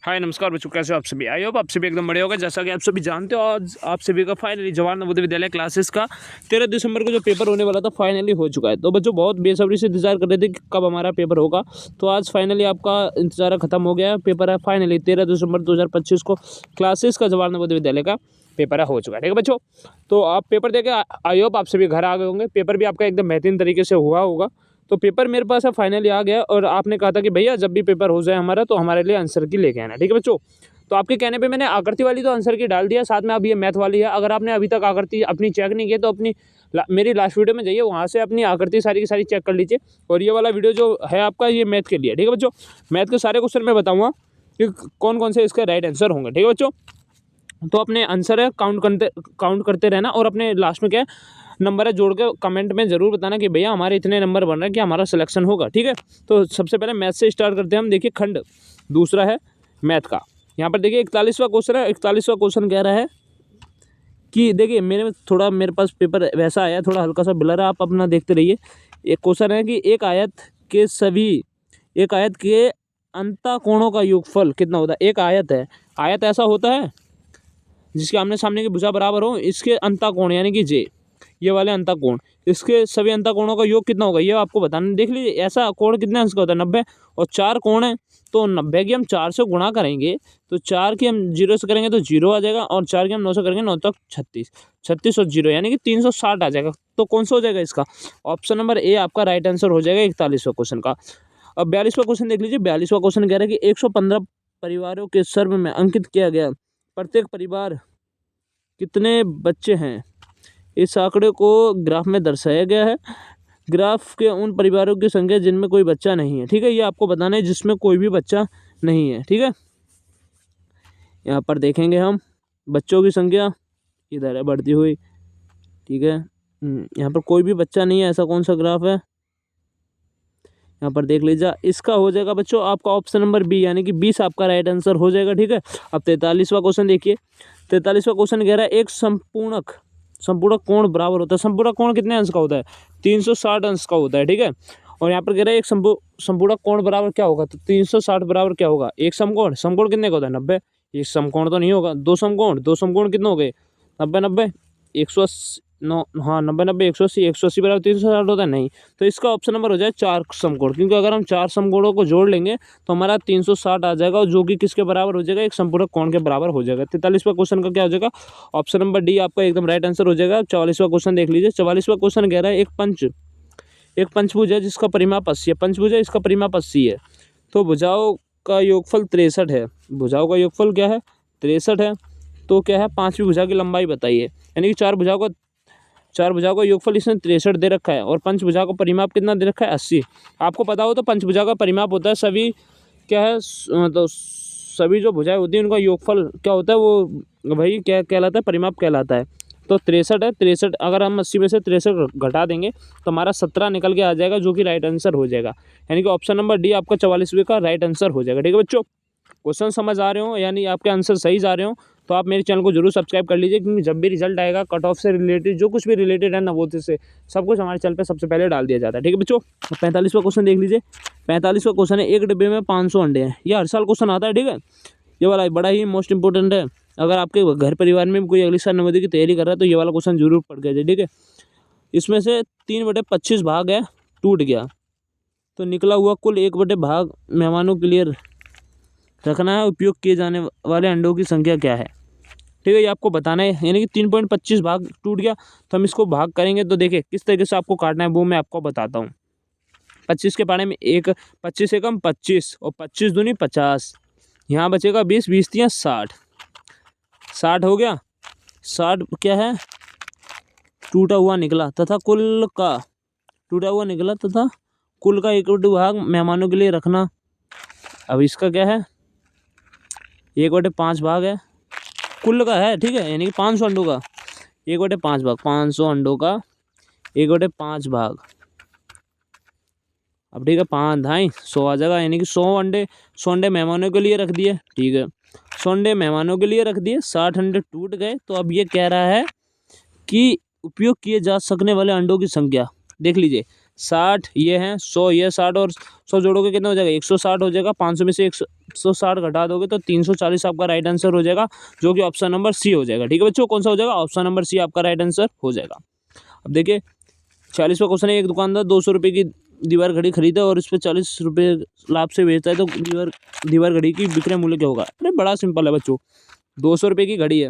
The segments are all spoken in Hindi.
हाय नमस्कार बच्चों, कैसे हो आप सभी। आई होप आप सभी एकदम बढ़िया होगा। जैसा कि आप सभी जानते हो, आज आप सभी का फाइनली जवाहर नवोदय विद्यालय क्लासेस का 13 दिसंबर को जो पेपर होने वाला था फाइनली हो चुका है। तो बच्चों बहुत बेसब्री से इंतजार कर रहे थे कि कब हमारा पेपर होगा। तो आज फाइनली आपका इंतजार खत्म हो गया है। पेपर है फाइनली 13 दिसंबर 2025 को क्लासेस का जवाहर नवोदय विद्यालय का पेपर हो चुका है। ठीक है बच्चों, तो आप पेपर देके आई होप आप सभी घर आ गए होंगे। पेपर भी आपका एकदम बेहतरीन तरीके से हुआ होगा। तो पेपर मेरे पास है फाइनली आ गया, और आपने कहा था कि भैया जब भी पेपर हो जाए हमारा तो हमारे लिए आंसर की लेके आना। ठीक है बच्चों, तो आपके कहने पे मैंने आकृति वाली तो आंसर की डाल दिया, साथ में अब ये मैथ वाली है। अगर आपने अभी तक आकृति अपनी चेक नहीं की तो मेरी लास्ट वीडियो में जाइए, वहाँ से अपनी आकृति सारी की सारी चेक कर लीजिए। और ये वाला वीडियो जो है आपका, ये मैथ के लिए। ठीक है बच्चों, मैथ के सारे क्वेश्चन मैं बताऊँगा कि कौन कौन से इसके राइट आंसर होंगे। ठीक है बच्चों, तो अपने आंसर है काउंट करते रहना, और अपने लास्ट में क्या है नंबर है जोड़ के कमेंट में जरूर बताना कि भैया हमारे इतने नंबर बन रहे हैं कि हमारा सिलेक्शन होगा। ठीक है, तो सबसे पहले मैथ से स्टार्ट करते हैं हम। देखिए खंड दूसरा है मैथ का। यहाँ पर देखिए 41वां क्वेश्चन है। 41वां क्वेश्चन कह रहा है कि देखिए मेरे पास पेपर वैसा आया, थोड़ा हल्का सा ब्लर है, आप अपना देखते रहिए। एक क्वेश्चन है कि एक आयत के अंतःकोणों का योगफल कितना होता है। एक आयत है, आयत ऐसा होता है जिसके आमने सामने की भुजा बराबर हो, इसके अंतःकोण यानी कि जे, ये वाले अंतःकोण, इसके सभी अंतःकोणों का योग कितना होगा ये आपको बताना। देख लीजिए ऐसा कोण कितने अंश का होता है, 90, और 4 कोण है तो 90 की हम 4 से गुणा करेंगे तो 4 की हम 0 से करेंगे तो 0 आ जाएगा, और 4 की हम 9 से करेंगे 9 तक 36 और 0 यानी कि 360 आ जाएगा। तो कौन सा हो जाएगा इसका, ऑप्शन नंबर ए आपका राइट आंसर हो जाएगा 41वां क्वेश्चन का। अब 42वां क्वेश्चन देख लीजिए। 42वां क्वेश्चन कह रहा है कि 115 परिवारों के सर्व में अंकित किया गया प्रत्येक परिवार कितने बच्चे हैं, इस आंकड़े को ग्राफ में दर्शाया गया है। ग्राफ के उन परिवारों की संख्या जिनमें कोई बच्चा नहीं है। ठीक है, ये आपको बताना है जिसमें कोई भी बच्चा नहीं है। ठीक है, यहाँ पर देखेंगे हम बच्चों की संख्या इधर है बढ़ती हुई। ठीक है, यहाँ पर कोई भी बच्चा नहीं है, ऐसा कौन सा ग्राफ है, यहाँ पर देख लीजिए। इसका हो जाएगा बच्चों आपका ऑप्शन नंबर बी यानी कि 20 आपका राइट आंसर हो जाएगा। ठीक है, अब 43वां क्वेश्चन देखिए। 43वां क्वेश्चन कह रहा है एक संपूर्ण कोण बराबर होता है। संपूर्ण कोण कितने अंश का होता है, 360 अंश का होता है। ठीक है, और यहाँ पर कह रहा है एक संपूर्ण कोण बराबर क्या होगा, तो 360 बराबर क्या होगा, एक समकोण कितने का होता है, 90। एक समकोण तो नहीं होगा, दो समकोण कितने हो गए, 90 180, 90 180 बराबर 360 होता है, नहीं। तो इसका ऑप्शन नंबर हो जाए 4 समकोण, क्योंकि अगर हम 4 समकोणों को जोड़ लेंगे तो हमारा 360 आ जाएगा, और जो कि किसके बराबर हो जाएगा, एक संपूर्ण कोण के बराबर हो जाएगा। 43वां क्वेश्चन का क्या हो जाएगा, ऑप्शन नंबर डी आपका एकदम राइट आंसर हो जाएगा। 44वां क्वेश्चन देख लीजिए। 44वां क्वेश्चन कह रहा है एक पंचभुज है जिसका परिमाप 80 है। पंचभुज है, इसका परिमाप 80 है, तो भुजाओं का योगफल 63 है। भुजाओं का योगफल क्या है, 63 है। तो क्या है, पांचवी भुजा की लंबाई बताइए, यानी कि चार भुजाओं का योगफल इसने 63 दे रखा है, और पंचभुजा का परिमाप कितना दे रखा है, 80। आपको पता हो तो पंचभुजा का परिमाप होता है सभी क्या है, तो सभी जो भुजाएं होती हैं उनका योगफल क्या होता है, वो वही क्या कहलाता है, परिमाप कहलाता है। तो 63 है, 63 अगर हम 80 में से 63 घटा देंगे तो हमारा 17 निकल के आ जाएगा, जो कि राइट आंसर हो जाएगा। यानी कि ऑप्शन नंबर डी आपका 44वें का राइट आंसर हो जाएगा। ठीक है बच्चों, क्वेश्चन समझ आ रहे हो, यानी आपके आंसर सही जा रहे हो, तो आप मेरे चैनल को जरूर सब्सक्राइब कर लीजिए, क्योंकि जब भी रिजल्ट आएगा कट ऑफ से रिलेटेड जो कुछ भी रिलेटेड है नवोदय से, सब कुछ हमारे चैनल पे सबसे पहले डाल दिया जाता है। ठीक है बच्चों, 45वां क्वेश्चन देख लीजिए। 45वां क्वेश्चन है एक डिब्बे में 500 अंडे हैं। ये हर साल क्वेश्चन आता है। ठीक है, ये वाला बड़ा ही मोस्ट इंपॉर्टेंट है। अगर आपके घर परिवार में कोई अगली साल नवोदय की तैयारी कर रहा है तो ये वाला क्वेश्चन जरूर पढ़ के जाए। ठीक है, इसमें से 3/25 भाग है टूट गया, तो निकला हुआ कुल 1 भाग मेहमानों के लिए रखना है। उपयोग किए जाने वाले अंडों की संख्या क्या है। ठीक है, ये आपको बताना है, यानी कि 3.25 भाग टूट गया, तो हम इसको भाग करेंगे। तो देखिए किस तरीके से आपको काटना है वो मैं आपको बताता हूँ। 25 के पारे में 25 एकम 25, और 25 दूनी 50, यहाँ बचेगा 20, 20 तियाँ 60, 60 हो गया। 60 क्या है, टूटा हुआ निकला तथा कुल का 1 भाग मेहमानों के लिए रखना। अब इसका क्या है, 1/5 भाग है, कुल का है। ठीक है, यानी कि 500 अंडों का 1/5 भाग, 500 अंडों का 1/5 भाग। अब ठीक है, 5 ढाई 100 आ जाएगा, यानी कि 100 अंडे मेहमानों के लिए रख दिए। ठीक है, 100 अंडे मेहमानों के लिए रख दिए, 60 अंडे टूट गए। तो अब ये कह रहा है कि उपयोग किए जा सकने वाले अंडों की संख्या। देख लीजिए 60 ये हैं, 100 ये 60 और 100 जोड़ोगे कितना हो जाएगा, 160 हो जाएगा। 500 में से 160 घटा दोगे तो 340 आपका राइट आंसर हो जाएगा, जो कि ऑप्शन नंबर सी हो जाएगा। ठीक है बच्चों, कौन सा हो जाएगा, ऑप्शन नंबर सी आपका राइट आंसर हो जाएगा। अब देखिए 40वां क्वेश्चन है, एक दुकानदार 200 रुपये की दीवार घड़ी खरीदा और इस पर 40 रुपये लाभ से बेचता है, तो दीवार घड़ी की विक्रय मूल्य क्या होगा। अरे बड़ा सिंपल है बच्चों, 200 रुपये की घड़ी है,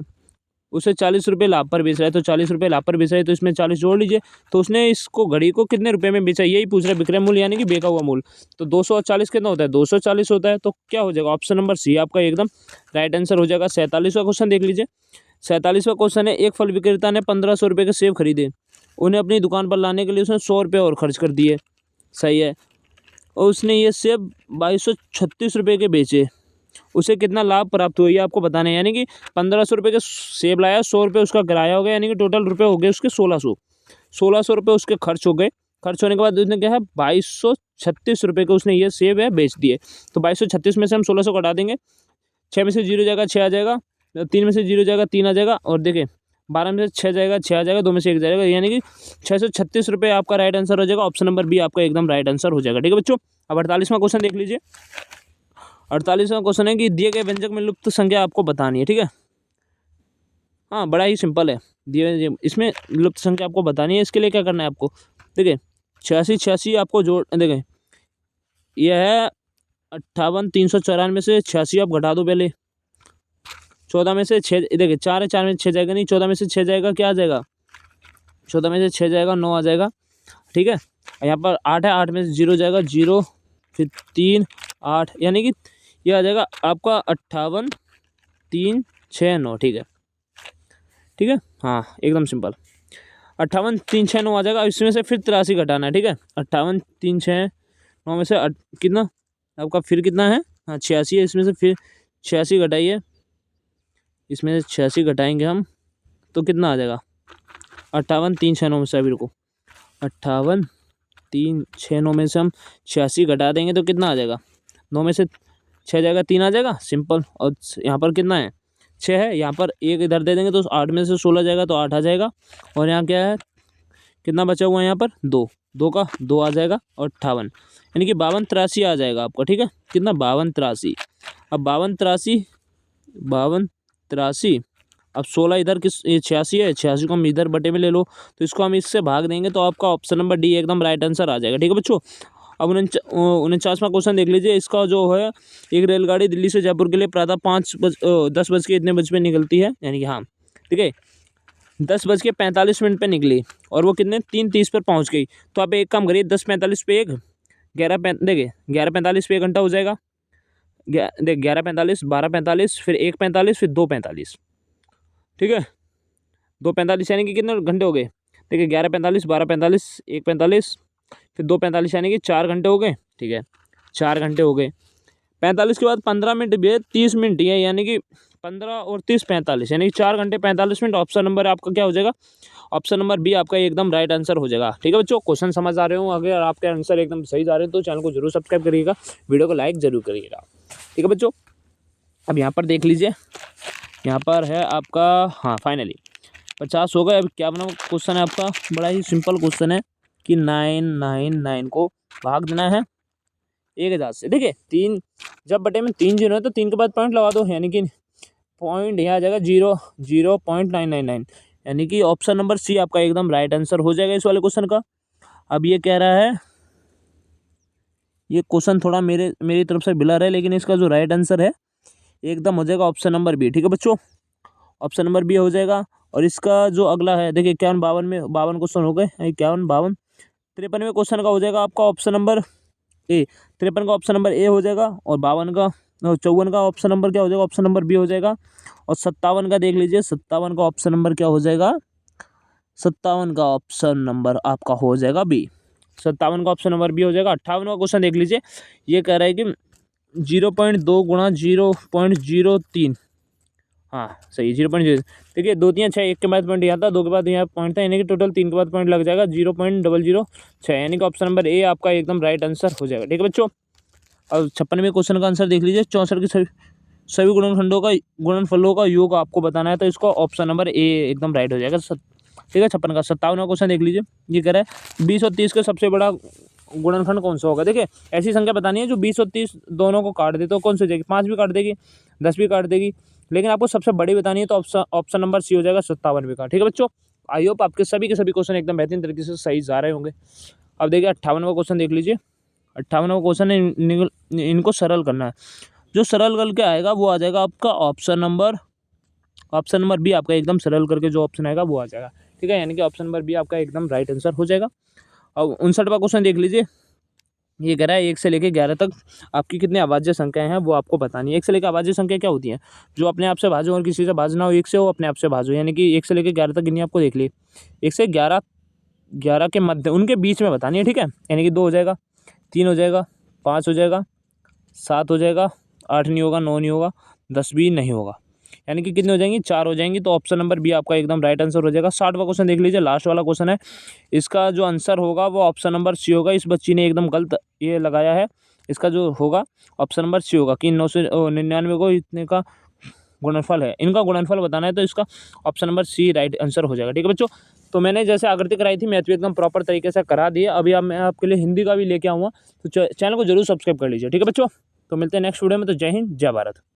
उसे 40 रुपये लाभ पर बेच रहा है, तो 40 रुपये लाभ पर बेच रहा है, तो इसमें 40 जोड़ लीजिए। तो उसने इसको घड़ी को कितने रुपए में बेचा, यही पूछ रहा है, विक्रय मूल्य यानी कि बेचा हुआ मूल्य। तो 200 और 40 कितना होता है, 240 होता है, तो क्या हो जाएगा, ऑप्शन नंबर सी आपका एकदम राइट आंसर हो जाएगा। 47वां क्वेश्चन देख लीजिए। 47वां क्वेश्चन है, एक फल विक्रेता ने 1500 रुपये के सेब खरीदे, उन्हें अपनी दुकान पर लाने के लिए उसने 100 रुपये और खर्च कर दिए, सही है, और उसने ये सेब 2236 रुपये के बेचे, उसे कितना लाभ प्राप्त हुआ ये आपको बताना है। यानी कि 1500 रुपये के सेब लाया, 100 रुपये उसका किराया हो गया, यानी कि टोटल रुपये हो गए उसके 1600 रुपये उसके खर्च हो गए। खर्च होने के बाद उसने क्या है 2236 रुपये के उसने ये सेब है बेच दिए। तो 2236 में से हम 1600 कटा देंगे, 6 में से 0 जाएगा 6 आ जाएगा, 3 में से 0 जाएगा 3 आ जाएगा, और देखिए 12 में से 6 जाएगा 6 आ जाएगा, 2 में से 1 जाएगा, यानी कि 636 रुपये आपका राइट आंसर हो जाएगा। ऑप्शन नंबर बी आपका एकदम राइट आंसर हो जाएगा। ठीक है बच्चों, अब 48वां क्वेश्चन देख लीजिए। 48वां क्वेश्चन है कि दिए गए व्यंजक में लुप्त संख्या आपको बतानी है। ठीक है, हाँ बड़ा ही सिंपल है, दिए इसमें लुप्त संख्या आपको बतानी है। इसके लिए क्या करना है आपको, देखिए 86 आपको जोड़, देखिए यह है 58,394 में से 86 आप घटा दो पहले, 14 में से 6, देखिए 4 है, 4 में 6 जाएगा नहीं, 14 में से 6 जाएगा क्या आ जाएगा, 14 में से 6 जाएगा 9 आ जाएगा। ठीक है, यहाँ पर 8 है, 8 में से 0 जाएगा 0, फिर 3 8, यानी कि ये आ जाएगा आपका 58,369। ठीक है, ठीक है, हाँ एकदम सिंपल, 58,369 आ जाएगा। इसमें से फिर 83 घटाना है। ठीक है, 58,369 में से कितना आपका फिर कितना है, हाँ 86 है, इसमें से फिर 86 घटाइए, इसमें से 86 घटाएंगे हम तो कितना आ जाएगा, 58,369 में से अभी रुको, 58,369 में से हम 86 घटा देंगे तो कितना आ जाएगा, 9 में से 6 जाएगा 3 आ जाएगा, सिंपल। और यहाँ पर कितना है 6 है, यहाँ पर एक इधर दे देंगे तो 8 में से 16 जाएगा तो 8 आ जाएगा, और यहाँ क्या है कितना बचा हुआ है, यहाँ पर 2 का 2 आ जाएगा, और 58 यानी कि 52 आ जाएगा आपका। ठीक है, कितना 52। अब 52 अब 16 इधर किस, ये 86 है, 86 को हम इधर बटे में ले लो, तो इसको हम इससे भाग देंगे तो आपका ऑप्शन नंबर डी एकदम राइट आंसर आ जाएगा। ठीक है बच्चों, अब 49वां क्वेश्चन देख लीजिए। इसका जो है, एक रेलगाड़ी दिल्ली से जयपुर के लिए प्रातः 10 बज के इतने बजे पे निकलती है, यानी कि हाँ ठीक है 10:45 पे निकली और वो कितने 3:30 पर पहुंच गई। तो आप एक काम करिए, 10:45 पे एक, 11:45 पे 1 घंटा हो जाएगा, देख 11:45, 12:45, फिर 1:45, फिर 2:45। ठीक है, 2:45 यानी कि कितने घंटे हो गए, देखिए 11:45, 12:45, 1:45, फिर 2:45, यानी कि 4 घंटे हो गए। ठीक है, 4 घंटे हो गए। 45 के बाद 15 मिनट भी है, 30 मिनट ही है, यानी कि 15 और 30 45, यानी कि 4 घंटे 45 मिनट। ऑप्शन नंबर आपका क्या हो जाएगा, ऑप्शन नंबर बी आपका एकदम राइट आंसर हो जाएगा। ठीक है बच्चों, क्वेश्चन समझ आ रहे हो, अगर आपके आंसर एकदम सही जा रहे हैं तो चैनल को जरूर सब्सक्राइब करिएगा, वीडियो को लाइक जरूर करिएगा। ठीक है बच्चों, अब यहाँ पर देख लीजिए, यहाँ पर है आपका, हाँ फाइनली 50 हो गए। अब क्या बना क्वेश्चन है आपका, बड़ा ही सिंपल क्वेश्चन है कि 999 को भाग देना है 1000 से। देखिए 3 जब बटे में 3 जीरो है तो 3 के बाद पॉइंट लगा दो, यानी कि पॉइंट यहाँ आ जाएगा 0.999, यानी कि ऑप्शन नंबर सी आपका एकदम राइट आंसर हो जाएगा इस वाले क्वेश्चन का। अब ये कह रहा है, ये क्वेश्चन थोड़ा मेरी तरफ से बिलर है, लेकिन इसका जो राइट आंसर है एकदम हो जाएगा ऑप्शन नंबर बी। ठीक है बच्चों, ऑप्शन नंबर बी हो जाएगा। और इसका जो अगला है, देखिए 51 में 52 क्वेश्चन हो गए, 51 52, 53वें क्वेश्चन का हो जाएगा आपका ऑप्शन नंबर ए, 53 का ऑप्शन नंबर ए हो जाएगा, और 52 का 54 का ऑप्शन नंबर क्या हो जाएगा, ऑप्शन नंबर बी हो जाएगा। और 57 का देख लीजिए, 57 का ऑप्शन नंबर क्या हो जाएगा, 57 का ऑप्शन नंबर आपका हो जाएगा बी, 57 का ऑप्शन नंबर बी हो जाएगा। 58वां क्वेश्चन देख लीजिए, ये कह रहा है कि 0.2 गुणा 0.03, हाँ सही 0.0, देखिए 2 3 6, 1 के बाद पॉइंट यहाँ था, 2 के बाद यहाँ पॉइंट था, यानी कि टोटल 3 के बाद पॉइंट लग जाएगा 0.006, यानी कि ऑप्शन नंबर ए आपका एकदम राइट आंसर हो जाएगा। ठीक है बच्चों, और 56वें क्वेश्चन का आंसर देख लीजिए। 64 की सभी गुणनखंडों का गुणनफलों का योग आपको बताना है, तो इसको ऑप्शन नंबर ए एकदम राइट हो जाएगा। ठीक है। 56 का 57वां क्वेश्चन देख लीजिए। ये कह रहा है 20 और 30 का सबसे बड़ा गुणनखंड कौन सा होगा। देखिए ऐसी संख्या बतानी है जो 20 और 30 दोनों को काट दे, तो कौन सी हो जाएगी, 5 भी काट देगी, 10 भी काट देगी, लेकिन आपको सबसे बड़ी बतानी है तो ऑप्शन नंबर सी हो जाएगा 57 का। ठीक है बच्चों, आई होप आपके सभी के सभी क्वेश्चन एकदम बेहतरीन तरीके से सही जा रहे होंगे। अब देखिए 58वां क्वेश्चन देख लीजिए। 58वां क्वेश्चन है, इनको सरल करना है। जो सरल करके आएगा वो आ जाएगा आपका ऑप्शन नंबर बी, आपका एकदम सरल करके जो ऑप्शन आएगा वो आ जाएगा। ठीक है, यानी कि ऑप्शन नंबर बी आपका एकदम राइट आंसर हो जाएगा। अब 59वां क्वेश्चन देख लीजिए। ये कह रहा है 1 से लेकर 11 तक आपकी कितनी अभाज्य संख्याएं हैं वो आपको बतानी है। 1 से लेकर अभाज्य संख्या क्या होती है, जो अपने आप से भाजो और किसी से भाजना हो, 1 से हो अपने आप से भाजो, यानी कि 1 से लेकर 11 तक गिनी आपको देख ली। 1 से 11 के मध्य उनके बीच में बतानी है। ठीक है, यानी कि 2 हो जाएगा, 3 हो जाएगा, 5 हो जाएगा, 7 हो जाएगा, 8 नहीं होगा, 9 नहीं होगा, 10 भी नहीं होगा, यानी कि कितनी हो जाएंगी, 4 हो जाएंगी। तो ऑप्शन नंबर बी आपका एकदम राइट आंसर हो जाएगा। 60वां क्वेश्चन देख लीजिए, लास्ट वाला क्वेश्चन है। इसका जो आंसर होगा वो ऑप्शन नंबर सी होगा। इस बच्ची ने एकदम गलत ये लगाया है, इसका जो होगा ऑप्शन नंबर सी होगा कि 999 को इतने का गुणनफल है। इनका गुणनफल बताना है तो इसका option number C right answer हो जाएगा। ठीक है बच्चों, तो मैंने जैसे आकृति कराई थी मैथ भी एकदम प्रॉपर तरीके से करा दी है। अभी अब मैं आपके लिए हिंदी का भी लेके आऊँगा, तो चैनल को जरूर सब्सक्राइब कर लीजिए। ठीक है बच्चों, तो मिलते हैं नेक्स्ट वीडियो में। तो जय हिंद, जय भारत।